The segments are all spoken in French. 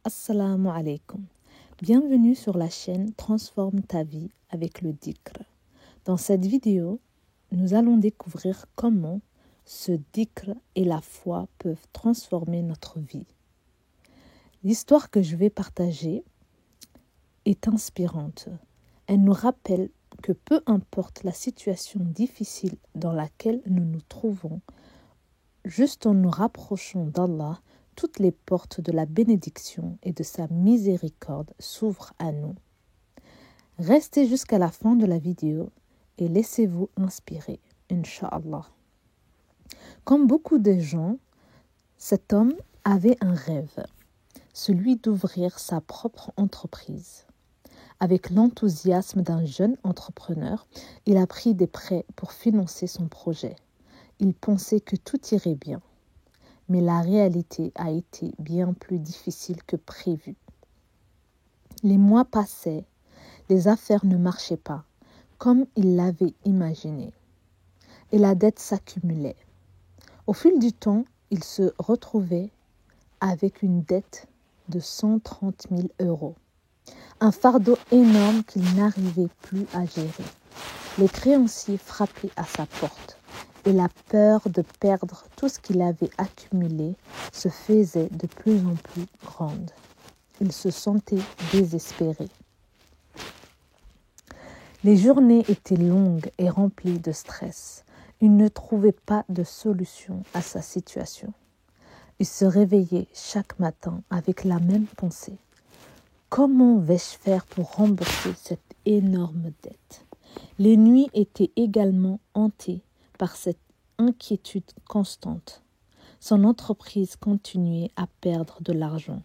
Assalamu alaikum. Bienvenue sur la chaîne Transforme ta vie avec le dhikr. Dans cette vidéo, nous allons découvrir comment ce dhikr et la foi peuvent transformer notre vie. L'histoire que je vais partager est inspirante. Elle nous rappelle que peu importe la situation difficile dans laquelle nous nous trouvons, juste en nous rapprochant d'Allah, toutes les portes de la bénédiction et de sa miséricorde s'ouvrent à nous. Restez jusqu'à la fin de la vidéo et laissez-vous inspirer, Inch'Allah. Comme beaucoup de gens, cet homme avait un rêve, celui d'ouvrir sa propre entreprise. Avec l'enthousiasme d'un jeune entrepreneur, il a pris des prêts pour financer son projet. Il pensait que tout irait bien. Mais la réalité a été bien plus difficile que prévu. Les mois passaient, les affaires ne marchaient pas comme il l'avait imaginé, et la dette s'accumulait. Au fil du temps, il se retrouvait avec une dette de 130 000 €, un fardeau énorme qu'il n'arrivait plus à gérer. Les créanciers frappaient à sa porte. Et la peur de perdre tout ce qu'il avait accumulé se faisait de plus en plus grande. Il se sentait désespéré. Les journées étaient longues et remplies de stress. Il ne trouvait pas de solution à sa situation. Il se réveillait chaque matin avec la même pensée. Comment vais-je faire pour rembourser cette énorme dette ? Les nuits étaient également hantées par cette inquiétude constante. Son entreprise continuait à perdre de l'argent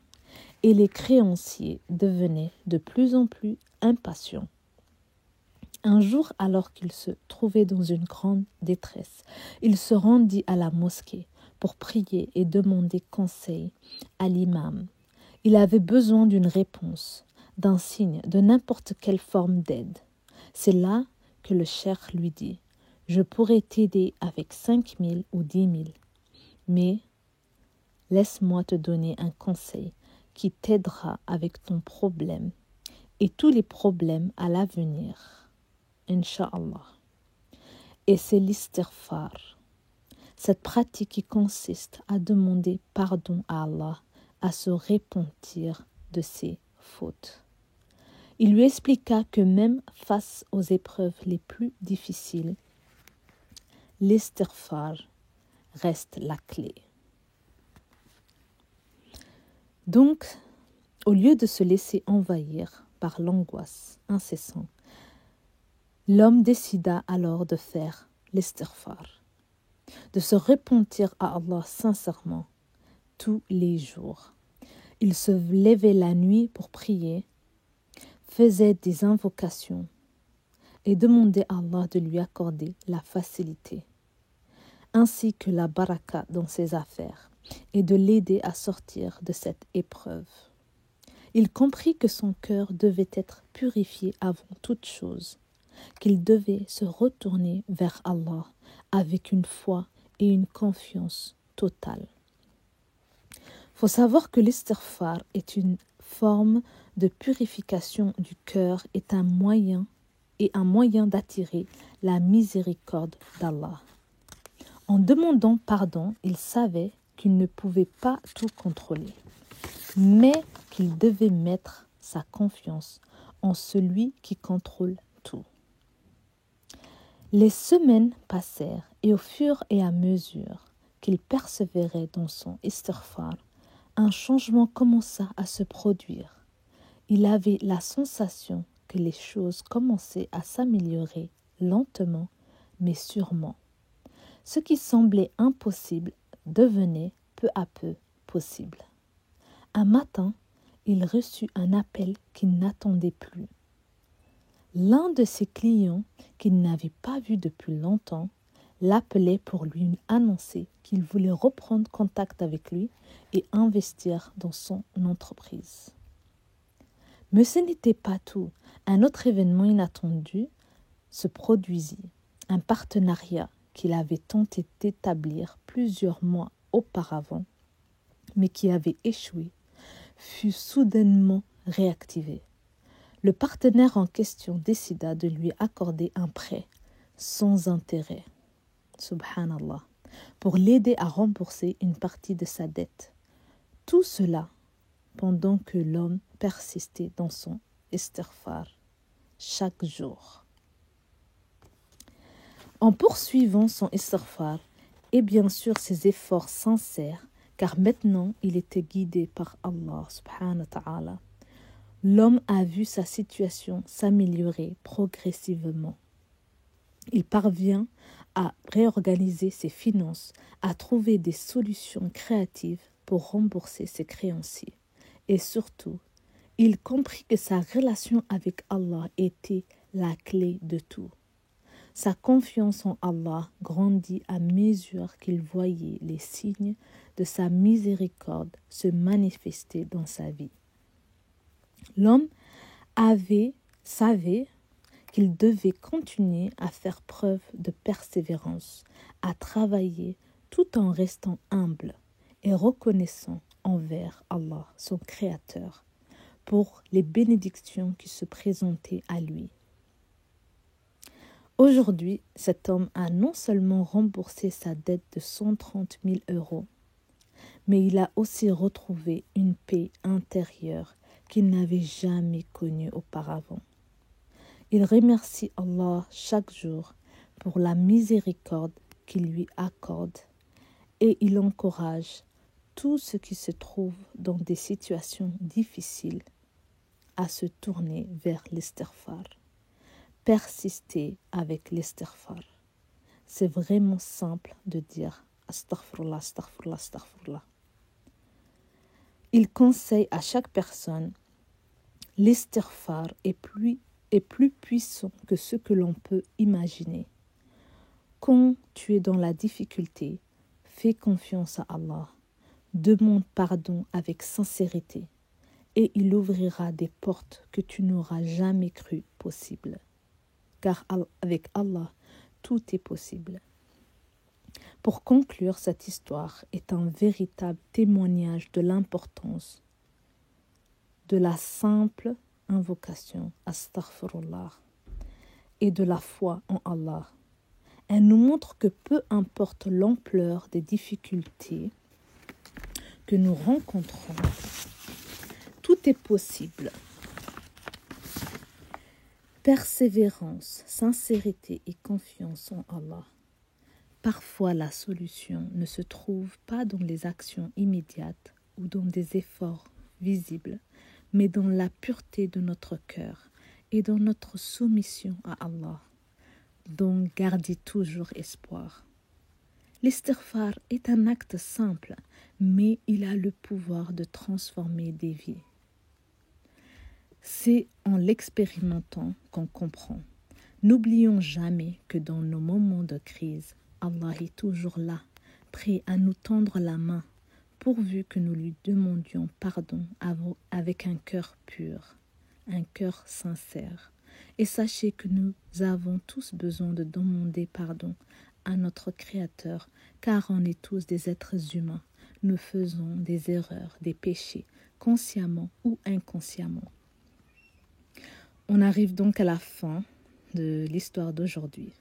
et les créanciers devenaient de plus en plus impatients. Un jour, alors qu'il se trouvait dans une grande détresse, il se rendit à la mosquée pour prier et demander conseil à l'imam. Il avait besoin d'une réponse, d'un signe, de n'importe quelle forme d'aide. C'est là que le cheikh lui dit: je pourrais t'aider avec 5 000 ou 10 000, mais laisse-moi te donner un conseil qui t'aidera avec ton problème et tous les problèmes à l'avenir, Inch'Allah. Et c'est l'istighfar, cette pratique qui consiste à demander pardon à Allah, à se repentir de ses fautes. Il lui expliqua que même face aux épreuves les plus difficiles, l'istighfar reste la clé. Donc, au lieu de se laisser envahir par l'angoisse incessante, l'homme décida alors de faire l'istighfar, de se repentir à Allah sincèrement tous les jours. Il se levait la nuit pour prier, faisait des invocations et demandait à Allah de lui accorder la facilité, ainsi que la baraka dans ses affaires, et de l'aider à sortir de cette épreuve. Il comprit que son cœur devait être purifié avant toute chose, qu'il devait se retourner vers Allah avec une foi et une confiance totale. Faut savoir que l'istighfar est une forme de purification du cœur et un moyen d'attirer la miséricorde d'Allah. En demandant pardon, il savait qu'il ne pouvait pas tout contrôler, mais qu'il devait mettre sa confiance en celui qui contrôle tout. Les semaines passèrent et au fur et à mesure qu'il persévérait dans son istighfar, un changement commença à se produire. Il avait la sensation que les choses commençaient à s'améliorer lentement mais sûrement. Ce qui semblait impossible devenait peu à peu possible. Un matin, il reçut un appel qu'il n'attendait plus. L'un de ses clients, qu'il n'avait pas vu depuis longtemps, l'appelait pour lui annoncer qu'il voulait reprendre contact avec lui et investir dans son entreprise. Mais ce n'était pas tout. Un autre événement inattendu se produisit. Un partenariat qu'il avait tenté d'établir plusieurs mois auparavant, mais qui avait échoué, fut soudainement réactivé. Le partenaire en question décida de lui accorder un prêt sans intérêt, subhanallah, pour l'aider à rembourser une partie de sa dette. Tout cela pendant que l'homme persistait dans son istighfar chaque jour. En poursuivant son istighfar et bien sûr ses efforts sincères, car maintenant il était guidé par Allah subhanahu wa ta'ala, l'homme a vu sa situation s'améliorer progressivement. Il parvient à réorganiser ses finances, à trouver des solutions créatives pour rembourser ses créanciers. Et surtout, il comprit que sa relation avec Allah était la clé de tout. Sa confiance en Allah grandit à mesure qu'il voyait les signes de sa miséricorde se manifester dans sa vie. L'homme savait qu'il devait continuer à faire preuve de persévérance, à travailler tout en restant humble et reconnaissant envers Allah, son Créateur, pour les bénédictions qui se présentaient à lui. Aujourd'hui, cet homme a non seulement remboursé sa dette de 130 000 €, mais il a aussi retrouvé une paix intérieure qu'il n'avait jamais connue auparavant. Il remercie Allah chaque jour pour la miséricorde qu'il lui accorde et il encourage tous ceux qui se trouvent dans des situations difficiles à se tourner vers l'istighfar. Persister avec l'istighfar. C'est vraiment simple de dire astaghfirullah, astaghfirullah, astaghfirullah. Il conseille à chaque personne, l'istighfar est plus puissant que ce que l'on peut imaginer. Quand tu es dans la difficulté, fais confiance à Allah, demande pardon avec sincérité et il ouvrira des portes que tu n'auras jamais cru possibles. Car avec Allah, tout est possible. Pour conclure, cette histoire est un véritable témoignage de l'importance de la simple invocation astaghfirullah et de la foi en Allah. Elle nous montre que peu importe l'ampleur des difficultés que nous rencontrons, tout est possible. Persévérance, sincérité et confiance en Allah. Parfois, la solution ne se trouve pas dans les actions immédiates ou dans des efforts visibles, mais dans la pureté de notre cœur et dans notre soumission à Allah. Donc, gardez toujours espoir. L'istighfar est un acte simple, mais il a le pouvoir de transformer des vies. C'est en l'expérimentant qu'on comprend. N'oublions jamais que dans nos moments de crise, Allah est toujours là, prêt à nous tendre la main, pourvu que nous lui demandions pardon avec un cœur pur, un cœur sincère. Et sachez que nous avons tous besoin de demander pardon à notre Créateur, car on est tous des êtres humains. Nous faisons des erreurs, des péchés, consciemment ou inconsciemment. On arrive donc à la fin de l'histoire d'aujourd'hui.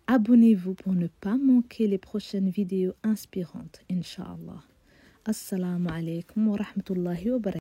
Abonnez-vous pour ne pas manquer les prochaines vidéos inspirantes, Inch'Allah. Assalamu alaikum wa rahmatullahi wa barakatuh.